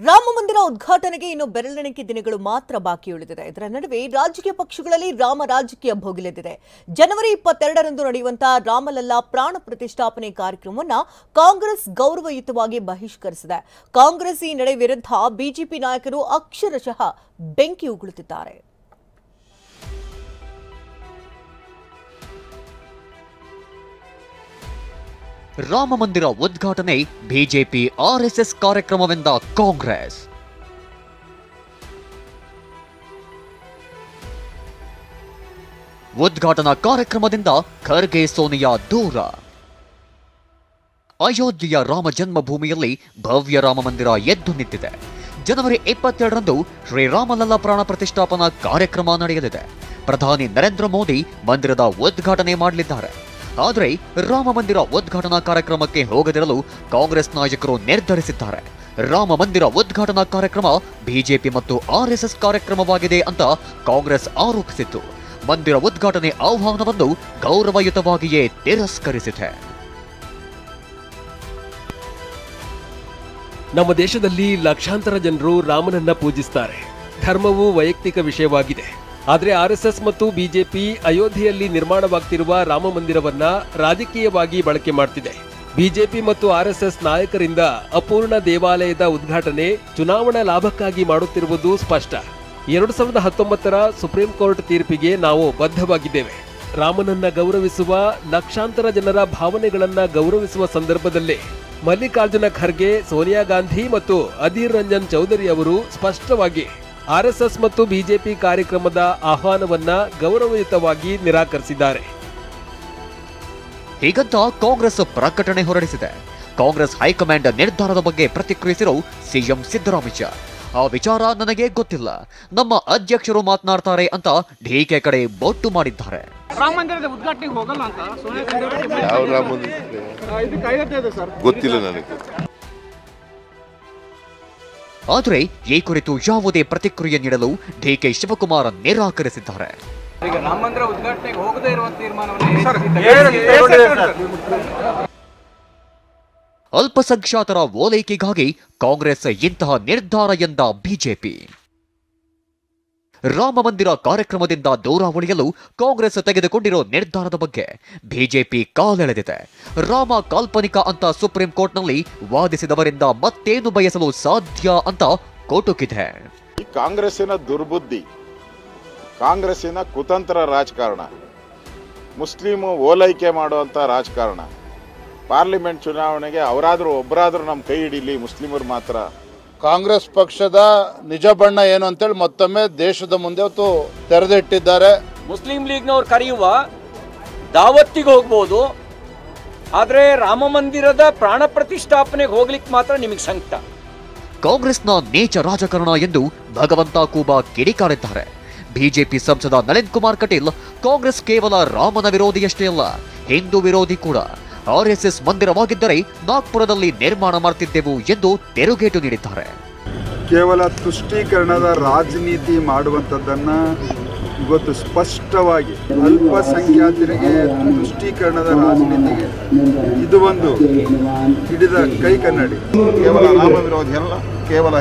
ರಾಮ ಮಂದಿರ ಉದ್ಘಾಟನೆಗೆ ಇನ್ನು ಬೆರಳೆಣಿಕೆ ದಿನಗಳು ಮಾತ್ರ ಬಾಕಿ ಉಳಿದಿದೆ. ಇದರ ನಡುವೆ ರಾಜಕೀಯ ಪಕ್ಷಗಳಲ್ಲಿ ರಾಮ ರಾಜಕೀಯ ಭೋಗಿಲೆದ್ದಿದೆ. ಜನವರಿ 22ರಂದು ನಡೆಯುವಂತಹ ರಾಮಲಲ್ಲಾ ಪ್ರಾಣ ಪ್ರತಿಷ್ಠಾಪನೆ ಕಾರ್ಯಕ್ರಮವನ್ನು ಕಾಂಗ್ರೆಸ್ ಗೌರವಯುತವಾಗಿ ಬಹಿಷ್ಕರಿಸಿದೆ. ಕಾಂಗ್ರೆಸ್ ಈ ನಡೆ ವಿರುದ್ಧ ಬಿಜೆಪಿ ನಾಯಕರು ಅಕ್ಷರಶಃ ಬೆಂಕಿ ಉಗುಳುತ್ತಿದ್ದಾರೆ. ರಾಮ ಮಂದಿರ ಉದ್ಘಾಟನೆ ಬಿಜೆಪಿ ಆರ್ಎಸ್ಎಸ್ ಕಾರ್ಯಕ್ರಮವೆಂದ ಕಾಂಗ್ರೆಸ್. ಉದ್ಘಾಟನಾ ಕಾರ್ಯಕ್ರಮದಿಂದ ಖರ್ಗೆ ಸೋನಿಯಾ ದೂರ. ಅಯೋಧ್ಯೆಯ ರಾಮ ಜನ್ಮಭೂಮಿಯಲ್ಲಿ ಭವ್ಯ ರಾಮ ಮಂದಿರ ಎದ್ದು ನಿಂತಿದೆ. ಜನವರಿ 22ರಂದು ಶ್ರೀರಾಮಲಲ್ಲಾ ಪ್ರಾಣ ಪ್ರತಿಷ್ಠಾಪನಾ ಕಾರ್ಯಕ್ರಮ ನಡೆಯಲಿದೆ. ಪ್ರಧಾನಿ ನರೇಂದ್ರ ಮೋದಿ ಮಂದಿರದ ಉದ್ಘಾಟನೆ ಮಾಡಲಿದ್ದಾರೆ. ಆದರೆ ರಾಮ ಮಂದಿರ ಉದ್ಘಾಟನಾ ಕಾರ್ಯಕ್ರಮಕ್ಕೆ ಹೋಗದಿರಲು ಕಾಂಗ್ರೆಸ್ ನಾಯಕರು ನಿರ್ಧರಿಸಿದ್ದಾರೆ. ರಾಮ ಮಂದಿರ ಉದ್ಘಾಟನಾ ಕಾರ್ಯಕ್ರಮ ಬಿಜೆಪಿ ಮತ್ತು ಆರ್ಎಸ್ಎಸ್ ಕಾರ್ಯಕ್ರಮವಾಗಿದೆ ಅಂತ ಕಾಂಗ್ರೆಸ್ ಆರೋಪಿಸಿತ್ತು. ಮಂದಿರ ಉದ್ಘಾಟನೆ ಆಹ್ವಾನವನ್ನು ಗೌರವಯುತವಾಗಿಯೇ ತಿರಸ್ಕರಿಸಿದೆ. ನಮ್ಮ ದೇಶದಲ್ಲಿ ಲಕ್ಷಾಂತರ ಜನರು ರಾಮನನ್ನ ಪೂಜಿಸುತ್ತಾರೆ. ಧರ್ಮವು ವೈಯಕ್ತಿಕ ವಿಷಯವಾಗಿದೆ. ಆದರೆ ಆರ್ಎಸ್ಎಸ್ ಮತ್ತು ಬಿಜೆಪಿ ಅಯೋಧ್ಯೆಯಲ್ಲಿ ನಿರ್ಮಾಣವಾಗ್ತಿರುವ ರಾಮ ಮಂದಿರವನ್ನ ರಾಜಕೀಯವಾಗಿ ಬಳಕೆ ಮಾಡ್ತಿದೆ. ಬಿಜೆಪಿ ಮತ್ತು ಆರ್ಎಸ್ಎಸ್ ನಾಯಕರಿಂದ ಅಪೂರ್ಣ ದೇವಾಲಯದ ಉದ್ಘಾಟನೆ ಚುನಾವಣಾ ಲಾಭಕ್ಕಾಗಿ ಮಾಡುತ್ತಿರುವುದು ಸ್ಪಷ್ಟ. 2019ರ ಸುಪ್ರೀಂ ಕೋರ್ಟ್ ತೀರ್ಪಿಗೆ ನಾವು ಬದ್ಧವಾಗಿದ್ದೇವೆ. ರಾಮನನ್ನ ಗೌರವಿಸುವ ಲಕ್ಷಾಂತರ ಜನರ ಭಾವನೆಗಳನ್ನ ಗೌರವಿಸುವ ಸಂದರ್ಭದಲ್ಲೇ ಮಲ್ಲಿಕಾರ್ಜುನ ಖರ್ಗೆ, ಸೋನಿಯಾ ಗಾಂಧಿ ಮತ್ತು ಅಧೀರ್ ರಂಜನ್ ಚೌಧರಿ ಅವರು ಸ್ಪಷ್ಟವಾಗಿ ಆರ್ಎಸ್ಎಸ್ ಮತ್ತು ಬಿಜೆಪಿ ಕಾರ್ಯಕ್ರಮದ ಆಹ್ವಾನವನ್ನ ಗೌರವಯುತವಾಗಿ ನಿರಾಕರಿಸಿದ್ದಾರೆ. ಹೀಗಂತ ಕಾಂಗ್ರೆಸ್ ಪ್ರಕಟಣೆ ಹೊರಡಿಸಿದೆ. ಕಾಂಗ್ರೆಸ್ ಹೈಕಮಾಂಡ್ ನಿರ್ಧಾರದ ಬಗ್ಗೆ ಪ್ರತಿಕ್ರಿಯಿಸಿರೋ ಸಿಎಂ ಸಿದ್ದರಾಮಯ್ಯ, ಆ ವಿಚಾರ ನನಗೆ ಗೊತ್ತಿಲ್ಲ, ನಮ್ಮ ಅಧ್ಯಕ್ಷರು ಮಾತನಾಡ್ತಾರೆ ಅಂತ ಡಿಕೆ ಕಡೆ ಬೊಟ್ಟು ಮಾಡಿದ್ದಾರೆ. ರಾಮ ಮಂದಿರದ ಉದ್ಘಾಟನೆಗೆ ಹೋಗಲ್ಲ ಅಂತ ಯಾವ ರಾಮ ಗೊತ್ತಿಲ್ಲ ನನಗೆ. ಆದರೆ ಈ ಕುರಿತು ಯಾವುದೇ ಪ್ರತಿಕ್ರಿಯೆ ನೀಡಲು ಡಿಕೆ ಶಿವಕುಮಾರ್ ನಿರಾಕರಿಸಿದ್ದಾರೆ. ರಾಮ ಮಂದಿರ ಉದ್ಘಾಟನೆಗೆ ಹೋಗದೇ ಇರುವ ತೀರ್ಮಾನವನ್ನು ಅಲ್ಪಸಂಖ್ಯಾತರ ಓಲೈಕೆಗಾಗಿ ಕಾಂಗ್ರೆಸ್ ಇಂತಹ ನಿರ್ಧಾರ ಎಂದ ಬಿಜೆಪಿ. ರಾಮ ಮಂದಿರ ಕಾರ್ಯಕ್ರಮದಿಂದ ದೂರ ಉಳಿಯಲು ಕಾಂಗ್ರೆಸ್ ತೆಗೆದುಕೊಂಡಿರೋ ನಿರ್ಧಾರದ ಬಗ್ಗೆ ಬಿಜೆಪಿ ಕಾಲೆಳೆದಿದೆ. ರಾಮ ಕಾಲ್ಪನಿಕ ಅಂತ ಸುಪ್ರೀಂ ಕೋರ್ಟ್ನಲ್ಲಿ ವಾದಿಸಿದವರಿಂದ ಮತ್ತೇನು ಬಯಸಲು ಸಾಧ್ಯ ಅಂತ ಕೋಟುಕಿದೆ. ಕಾಂಗ್ರೆಸ್ಸಿನ ದುರ್ಬುದ್ಧಿ, ಕಾಂಗ್ರೆಸ್ಸಿನ ಕುತಂತ್ರ ರಾಜಕಾರಣ, ಮುಸ್ಲಿಂ ಓಲೈಕೆ ಮಾಡುವಂತ ರಾಜಕಾರಣ. ಪಾರ್ಲಿಮೆಂಟ್ ಚುನಾವಣೆಗೆ ಒಬ್ಬರಾದ್ರೂ ನಮ್ಮ ಕೈ ಹಿಡೀಲಿ, ಮುಸ್ಲಿಮರು ಮಾತ್ರ. ಕಾಂಗ್ರೆಸ್ ಪಕ್ಷದ ನಿಜ ಬಣ್ಣ ಏನು ಅಂತೇಳಿ ಮತ್ತೊಮ್ಮೆ ದೇಶದ ಮುಂದೆ ತೆರೆದಿಟ್ಟಿದ್ದಾರೆ. ಮುಸ್ಲಿಂ ಲೀಗ್ನವ್ರು ಕರೆಯುವ ದಾವತ್ತಿಗೆ ಹೋಗ್ಬೋದು, ಆದ್ರೆ ರಾಮ ಮಂದಿರದ ಪ್ರಾಣ ಪ್ರತಿಷ್ಠಾಪನೆಗೆ ಹೋಗ್ಲಿಕ್ಕೆ ಮಾತ್ರ ನಿಮಗೆ ಸಂಕಟ. ಕಾಂಗ್ರೆಸ್ನ ನೀಚ ರಾಜಕಾರಣ ಎಂದು ಭಗವಂತ ಕೂಬಾ ಕಿಡಿಕಾರಿದ್ದಾರೆ. ಬಿಜೆಪಿ ಸಂಸದ ನಳಿನ್ ಕುಮಾರ್ ಕಟೀಲ್ ಕಾಂಗ್ರೆಸ್ ಕೇವಲ ರಾಮನ ವಿರೋಧಿಯಷ್ಟೇ ಅಲ್ಲ, ಹಿಂದೂ ವಿರೋಧಿ ಕೂಡ. ಆರ್ಎಸ್ಎಸ್ ಮಂದಿರವಾಗಿದ್ದರೆ ನಾಗ್ಪುರದಲ್ಲಿ ನಿರ್ಮಾಣ ಮಾಡ್ತಿದ್ದೆವು ಎಂದು ತೆರುಗೇಟು ನೀಡಿದ್ದಾರೆ. ಕೇವಲ ತುಷ್ಟೀಕರಣದ ರಾಜನೀತಿ ಮಾಡುವಂಥದ್ದನ್ನ ಇವತ್ತು ಸ್ಪಷ್ಟವಾಗಿ ಅಲ್ಪಸಂಖ್ಯಾತರಿಗೆ ತುಷ್ಟೀಕರಣದ ರಾಜನೀತಿಗೆ ಇದು ಒಂದು ಹಿಡಿದ ಕೈ ಕನ್ನಡಿ. ಕೇವಲ ರಾಮ ವಿರೋಧಿ ಅಲ್ಲ, ಕೇವಲ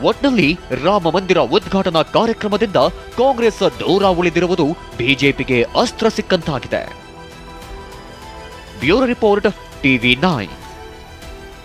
ಒಟ್ನಲ್ಲಿ ರಾಮ ಮಂದಿರ ಉದ್ಘಾಟನಾ ಕಾರ್ಯಕ್ರಮದಿಂದ ಕಾಂಗ್ರೆಸ್ ದೂರ ಉಳಿದಿರುವುದು ಬಿಜೆಪಿಗೆ ಅಸ್ತ್ರ ಸಿಕ್ಕಂತಾಗಿದೆ. Bureau report, ಟಿವಿ9.